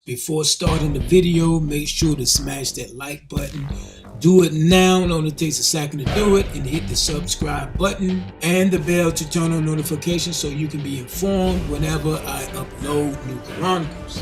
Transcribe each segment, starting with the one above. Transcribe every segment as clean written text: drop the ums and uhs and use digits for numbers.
Before starting the video, make sure to smash that like button. Do it now, it only takes a second to do it, and hit the subscribe button and the bell to turn on notifications so you can be informed whenever I upload new Chronicles.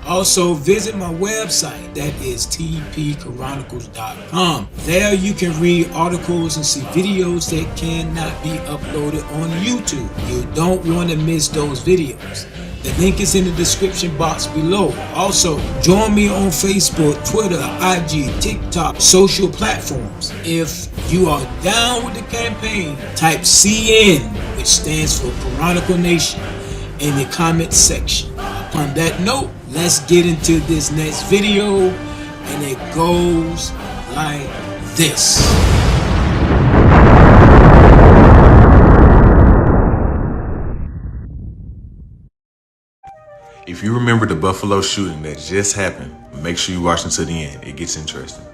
Also, visit my website, that is tpchronicles.com. There you can read articles and see videos that cannot be uploaded on YouTube. You don't want to miss those videos. The link is in the description box below. Also, join me on Facebook, Twitter, IG, TikTok, social platforms. If you are down with the campaign, type CN, which stands for Chronicle Nation, in the comment section. Upon that note, let's get into this next video, and it goes like this. If you remember the Buffalo shooting that just happened, make sure you watch until the end. It gets interesting.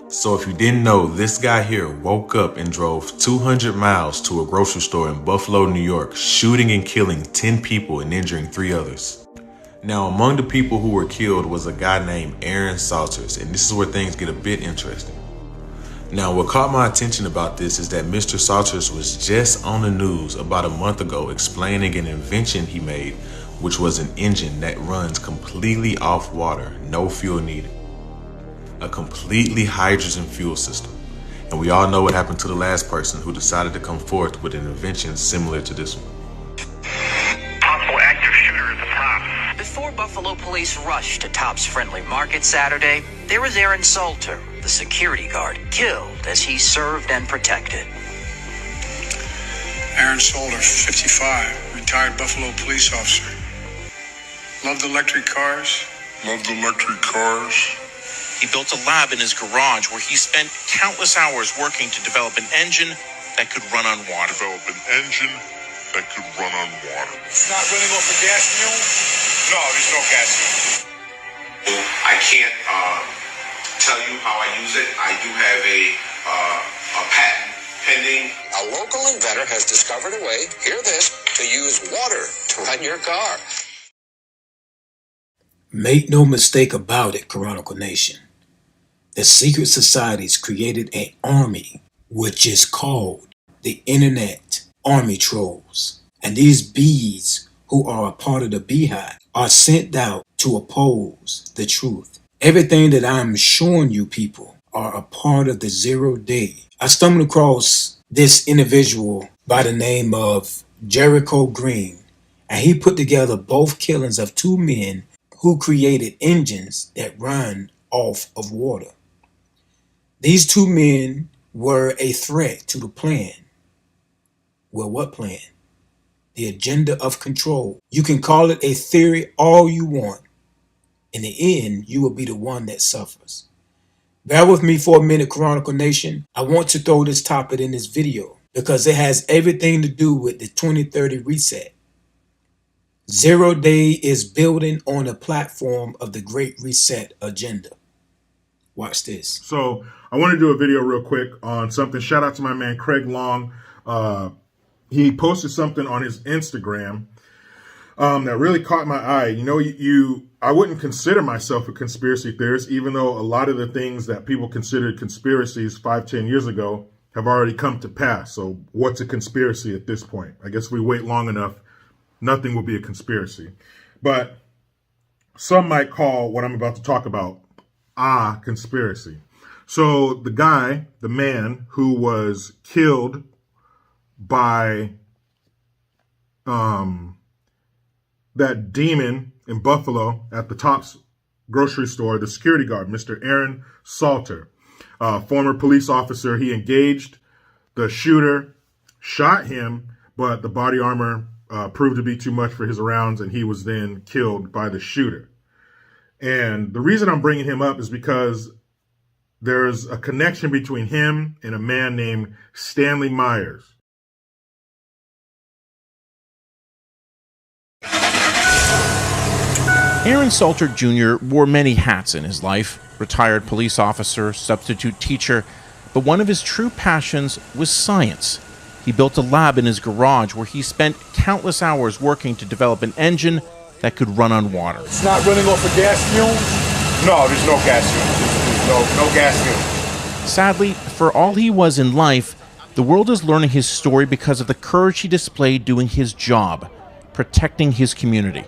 So if you didn't know, this guy here woke up and drove 200 miles to a grocery store in Buffalo, New York, shooting and killing 10 people and injuring 3 others. Now, among the people who were killed was a guy named Aaron Salters, and this is where things get a bit interesting. Now, what caught my attention about this is that Mr. Salters was just on the news about a month ago explaining an invention he made, which was an engine that runs completely off water, no fuel needed. A completely hydrogen fuel system. And we all know what happened to the last person who decided to come forth with an invention similar to this one. Possible active shooter at the top. Before Buffalo police rushed to Top's Friendly Market Saturday, there was Aaron Salter, the security guard, killed as he served and protected. Aaron Salter, 55, retired Buffalo police officer. Loved electric cars. He built a lab in his garage where he spent countless hours working to develop an engine that could run on water. It's not running off of gas fuel? No, there's no gas fuel. I can't tell you how I use it. I do have a patent pending. A local inventor has discovered a way, hear this, to use water to run your car. Make no mistake about it, Chronicle Nation. The secret societies created an army which is called the Internet Army Trolls. And these bees, who are a part of the beehive, are sent out to oppose the truth. Everything that I'm showing you people are a part of the 0 day. I stumbled across this individual by the name of Jericho Green, and he put together both killings of 2 men who created engines that run off of water. These 2 men were a threat to the plan. Well, what plan? The agenda of control. You can call it a theory all you want. In the end, you will be the one that suffers. Bear with me for a minute, Chronicle Nation. I want to throw this topic in this video because it has everything to do with the 2030 reset. 0 Day is building on a platform of the Great Reset agenda. Watch this. So I want to do a video real quick on something. Shout out to my man Craig Long. He posted something on his Instagram that really caught my eye. You know, I wouldn't consider myself a conspiracy theorist, even though a lot of the things that people considered conspiracies 5-10 years ago have already come to pass. So what's a conspiracy at this point? I guess if we wait long enough, nothing will be a conspiracy. But some might call what I'm about to talk about a conspiracy. So the man who was killed by that demon in Buffalo at the Tops grocery store, the security guard, Mr. Aaron Salter, former police officer, he engaged the shooter, shot him, but the body armor proved to be too much for his rounds, and he was then killed by the shooter. And the reason I'm bringing him up is because there's a connection between him and a man named Stanley Myers. Aaron Salter Jr. wore many hats in his life: retired police officer, substitute teacher, but one of his true passions was science. He built a lab in his garage where he spent countless hours working to develop an engine that could run on water. It's not running off of gas fumes? No, there's no gas fumes. There's no gas fumes. Sadly, for all he was in life, the world is learning his story because of the courage he displayed doing his job, protecting his community.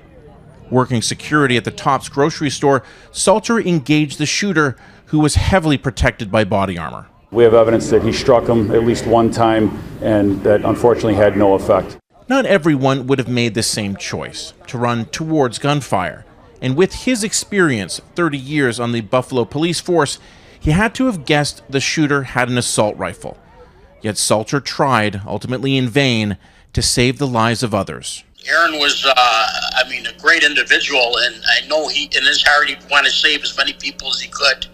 Working security at the Tops grocery store, Salter engaged the shooter, who was heavily protected by body armor. We have evidence that he struck him at least one time, and that unfortunately had no effect. Not everyone would have made the same choice, to run towards gunfire. And with his experience, 30 years on the Buffalo police force, he had to have guessed the shooter had an assault rifle. Yet Salter tried, ultimately in vain, to save the lives of others. Aaron was, a great individual, and I know he, in his heart, he wanted to save as many people as he could.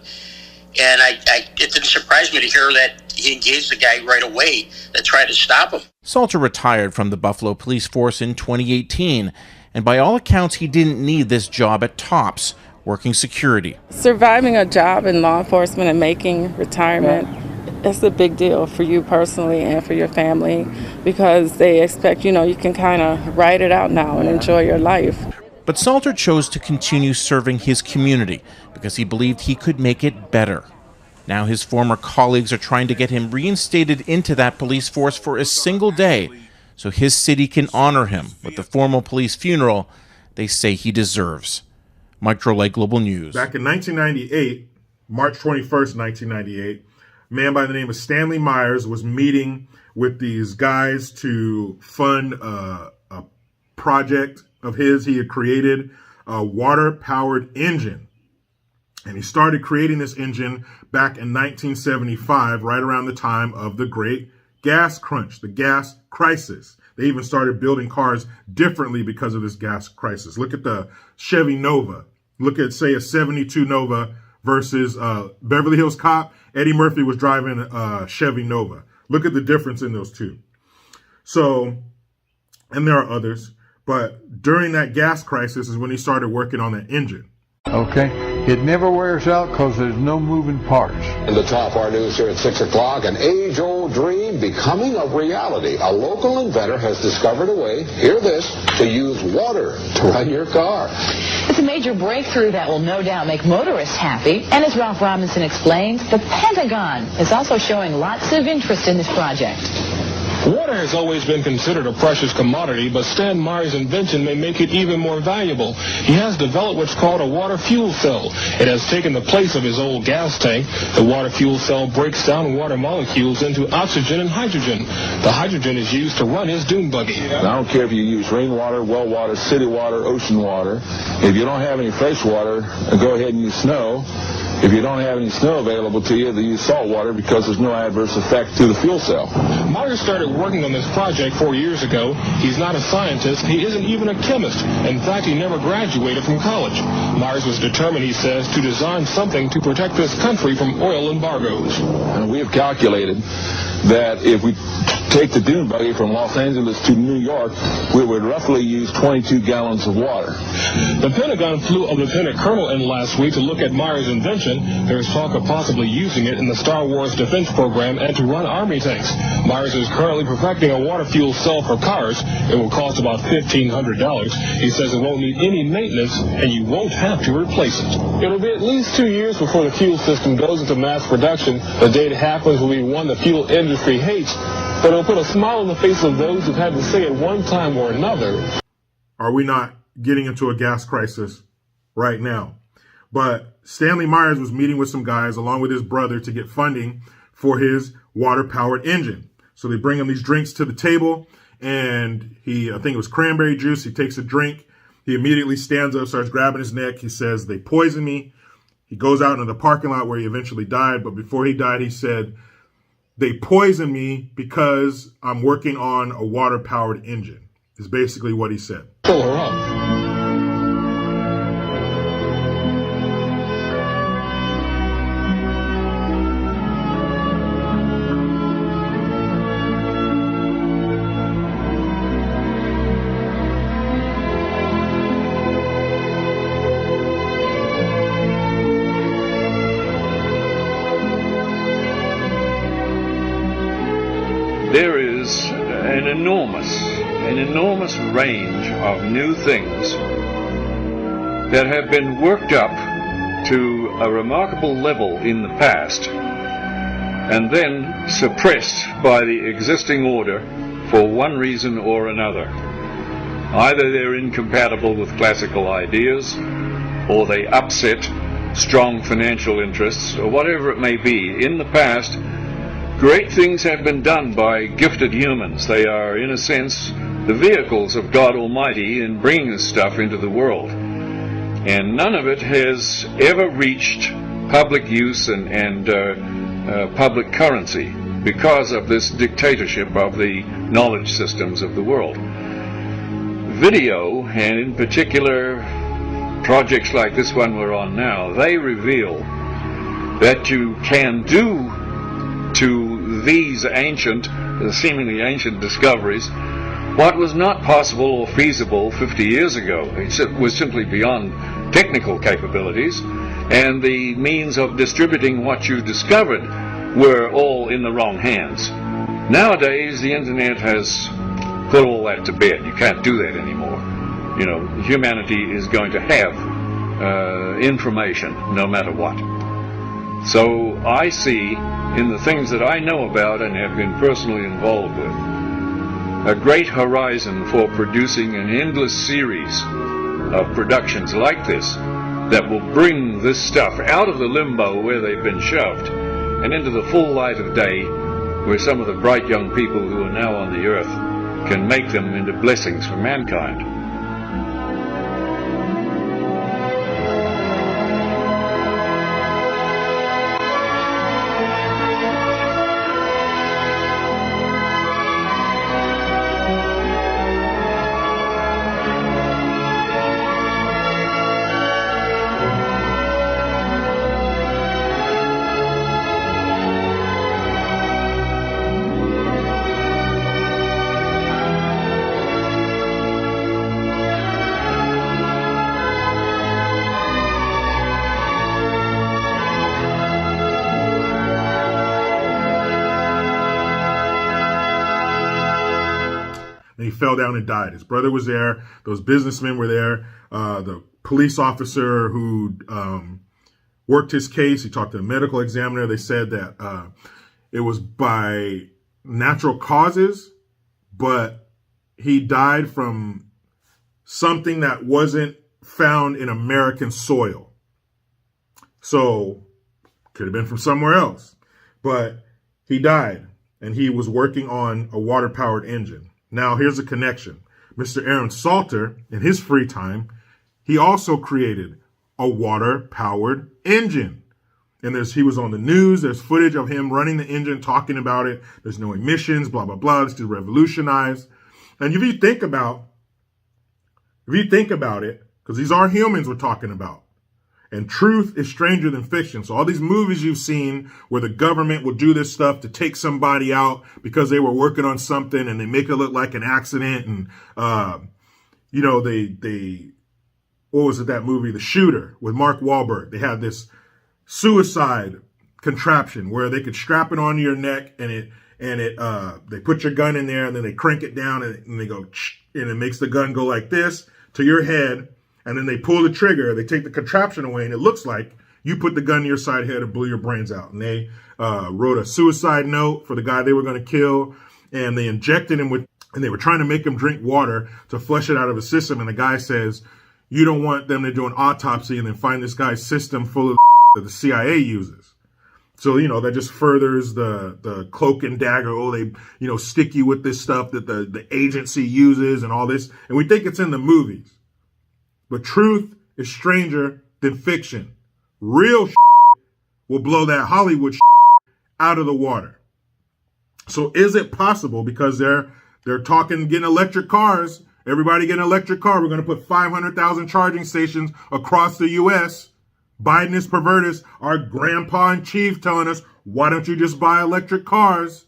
And it didn't surprise me to hear that he engaged the guy right away that tried to stop him. Salter retired from the Buffalo police force in 2018, and by all accounts, he didn't need this job at Tops, working security. Surviving a job in law enforcement and making retirement, it's a big deal for you personally and for your family, because they expect, you can kind of ride it out now and enjoy your life. But Salter chose to continue serving his community because he believed he could make it better. Now his former colleagues are trying to get him reinstated into that police force for a single day so his city can honor him with the formal police funeral they say he deserves. Mike Drolet, Global News. Back in 1998, March 21st, 1998, a man by the name of Stanley Myers was meeting with these guys to fund a project of his. He had created a water-powered engine. And he started creating this engine back in 1975, right around the time of the great gas crunch, the gas crisis. They even started building cars differently because of this gas crisis. Look at the Chevy Nova. Look at, say, a 72 Nova versus Beverly Hills Cop. Eddie Murphy was driving a Chevy Nova. Look at the difference in those two. So, and there are others, but during that gas crisis is when he started working on that engine. Okay. It never wears out because there's no moving parts. In the top our news here at 6 o'clock, an age-old dream becoming a reality. A local inventor has discovered a way, hear this, to use water to run your car. It's a major breakthrough that will no doubt make motorists happy. And as Ralph Robinson explains, the Pentagon is also showing lots of interest in this project. Water has always been considered a precious commodity, but Stan Meyer's invention may make it even more valuable. He has developed what's called a water fuel cell. It has taken the place of his old gas tank. The water fuel cell breaks down water molecules into oxygen and hydrogen. The hydrogen is used to run his dune buggy. I don't care if you use rainwater, well water, city water, ocean water. If you don't have any fresh water, go ahead and use snow. If you don't have any snow available to you, they use salt water because there's no adverse effect to the fuel cell. Meyer started working on this project 4 years ago. He's not a scientist. He isn't even a chemist. In fact, he never graduated from college. Myers was determined, he says, to design something to protect this country from oil embargoes. And we have calculated that if we take the dune buggy from Los Angeles to New York, we would roughly use 22 gallons of water. The Pentagon flew a lieutenant colonel in last week to look at Myers' invention. There's talk of possibly using it in the Star Wars defense program and to run army tanks. Myers is currently perfecting a water fuel cell for cars. It will cost about $1,500. He says it won't need any maintenance, and you won't have to replace it. It'll be at least 2 years before the fuel system goes into mass production. The date it happens will be one the fuel industry hates, but it'll put a smile on the face of those who've had to say at one time or another. Are we not getting into a gas crisis right now? But Stanley Myers was meeting with some guys along with his brother to get funding for his water-powered engine. So they bring him these drinks to the table, and I think it was cranberry juice. He takes a drink. He immediately stands up, starts grabbing his neck. He says, "They poisoned me." He goes out into the parking lot where he eventually died. But before he died, he said, "They poisoned me because I'm working on a water-powered engine," is basically what he said. Pull her up. There is an enormous range of new things that have been worked up to a remarkable level in the past and then suppressed by the existing order for one reason or another. Either they're incompatible with classical ideas, or they upset strong financial interests, or whatever it may be. In the past, great things have been done by gifted humans. They are, in a sense, the vehicles of God Almighty in bringing this stuff into the world. And none of it has ever reached public use and public currency because of this dictatorship of the knowledge systems of the world. Video, and in particular projects like this one we're on now, they reveal that you can do to these ancient, seemingly ancient discoveries what was not possible or feasible 50 years ago. It was simply beyond technical capabilities, and the means of distributing what you discovered were all in the wrong hands. Nowadays, the internet has put all that to bed. You can't do that anymore. You know, humanity is going to have information no matter what. So I see in the things that I know about and have been personally involved with a great horizon for producing an endless series of productions like this that will bring this stuff out of the limbo where they've been shoved and into the full light of day, where some of the bright young people who are now on the earth can make them into blessings for mankind. He fell down and died. His brother was there. Those businessmen were there. The police officer who worked his case, he talked to the medical examiner. They said that it was by natural causes, but he died from something that wasn't found in American soil. So could have been from somewhere else. But he died, and he was working on a water-powered engine. Now, here's a connection. Mr. Aaron Salter, in his free time, he also created a water-powered engine. And he was on the news. There's footage of him running the engine, talking about it. There's no emissions, blah, blah, blah. This is revolutionized. And if you think about it, because these are humans we're talking about, and truth is stranger than fiction. So all these movies you've seen where the government will do this stuff to take somebody out because they were working on something and they make it look like an accident. And, what was it, that movie, The Shooter with Mark Wahlberg? They had this suicide contraption where they could strap it onto your neck and they put your gun in there and then they crank it down and they go, and it makes the gun go like this to your head. And then they pull the trigger, they take the contraption away, and it looks like you put the gun to your side head and blew your brains out. And they wrote a suicide note for the guy they were going to kill, and they injected him with, and they were trying to make him drink water to flush it out of his system. And the guy says, you don't want them to do an autopsy and then find this guy's system full of that the CIA uses. So, that just furthers the cloak and dagger. Oh, they, stick you with this stuff that the agency uses and all this. And we think it's in the movies. But truth is stranger than fiction. Real will blow that Hollywood out of the water. So is it possible, because they're talking getting electric cars, everybody getting an electric car, we're going to put 500,000 charging stations across the U.S. Biden is perverted. Our grandpa in chief telling us, why don't you just buy electric cars?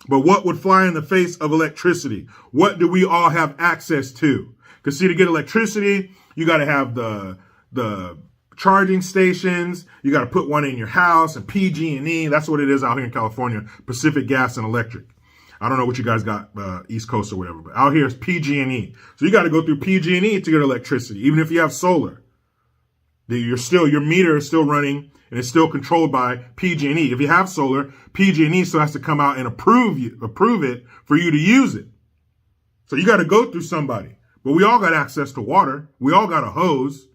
But what would fly in the face of electricity? What do we all have access to? Because see, to get electricity, you got to have the charging stations. You got to put one in your house, and PG&E. That's what it is out here in California, Pacific Gas and Electric. I don't know what you guys got, East Coast or whatever, but out here it's PG&E. So you got to go through PG&E to get electricity, even if you have solar. Your meter is still running and it's still controlled by PG&E. If you have solar, PG&E still has to come out and approve it for you to use it. So you got to go through somebody. But we all got access to water. We all got a hose.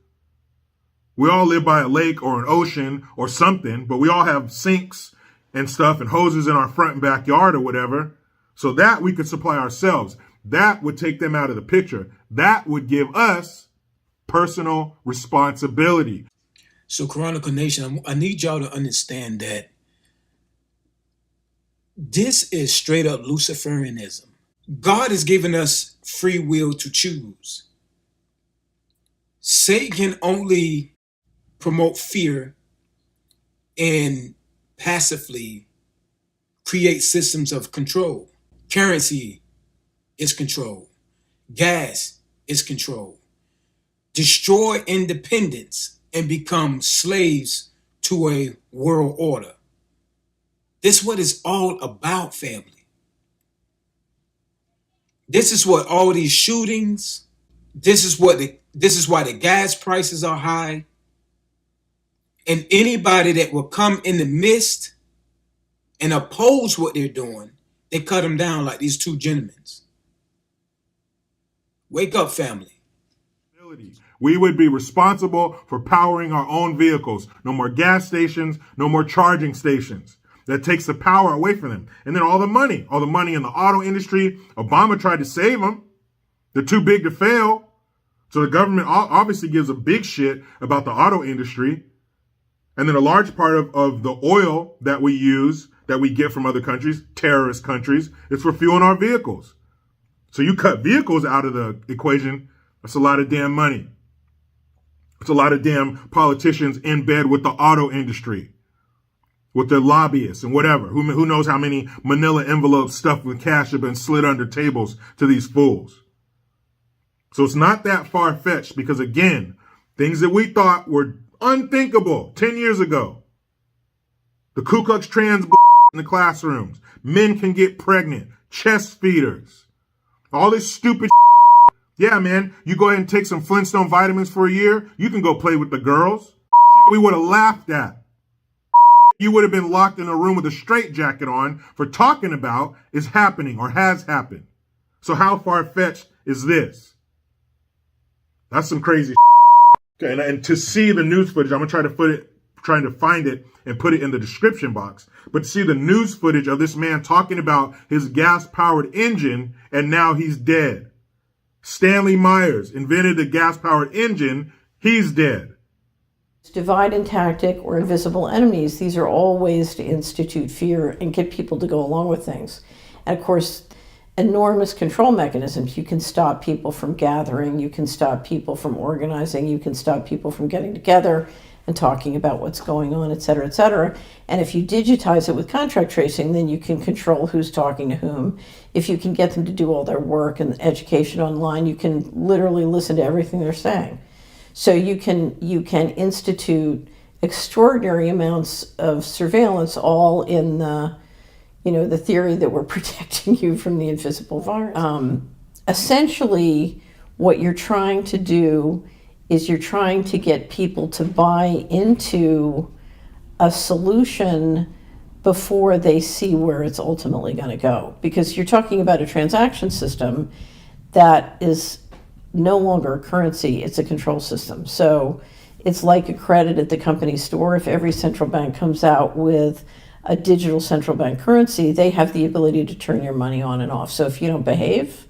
We all live by a lake or an ocean or something, but we all have sinks and stuff and hoses in our front and backyard or whatever. So that we could supply ourselves. That would take them out of the picture. That would give us personal responsibility. So, Chronicle Nation, I need y'all to understand that this is straight up Luciferianism. God has given us free will to choose. Satan can only promote fear and passively create systems of control. Currency is control. Gas is control. Destroy independence and become slaves to a world order. This is what it's all about, family. This is what all these shootings, this is why the gas prices are high. And anybody that will come in the midst and oppose what they're doing, they cut them down like these two gentlemen. Wake up, family. We would be responsible for powering our own vehicles. No more gas stations, no more charging stations. That takes the power away from them. And then all the money in the auto industry. Obama tried to save them. They're too big to fail. So the government obviously gives a big shit about the auto industry. And then a large part of the oil that we use, that we get from other countries, terrorist countries, is for fueling our vehicles. So you cut vehicles out of the equation, that's a lot of damn money. It's a lot of damn politicians in bed with the auto industry, with their lobbyists and whatever. Who knows how many manila envelopes stuffed with cash have been slid under tables to these fools. So it's not that far-fetched because, again, things that we thought were unthinkable 10 years ago. The Ku Klux Klan in the classrooms. Men can get pregnant. Chest feeders. All this stupid Yeah, man, you go ahead and take some Flintstone vitamins for a year. You can go play with the girls. We would have laughed at. You would have been locked in a room with a straitjacket on for talking about is happening or has happened. So how far-fetched is this? That's some crazy Okay, and to see the news footage, I'm gonna trying to find it and put it in the description box. But to see the news footage of this man talking about his gas-powered engine and now he's dead. Stanley Myers invented the gas-powered engine. He's dead. Divide and tactic or invisible enemies. These are all ways to institute fear and get people to go along with things. And of course, enormous control mechanisms. You can stop people from gathering. You can stop people from organizing. You can stop people from getting together and talking about what's going on, et cetera, et cetera. And if you digitize it with contract tracing, then you can control who's talking to whom. If you can get them to do all their work and education online, you can literally listen to everything they're saying. So you can institute extraordinary amounts of surveillance, all in the theory that we're protecting you from the invisible virus. Essentially, what you're trying to do is you're trying to get people to buy into a solution before they see where it's ultimately going to go. Because you're talking about a transaction system that is no longer a currency, it's a control system. So it's like a credit at the company store. If every central bank comes out with a digital central bank currency, they have the ability to turn your money on and off. So if you don't behave,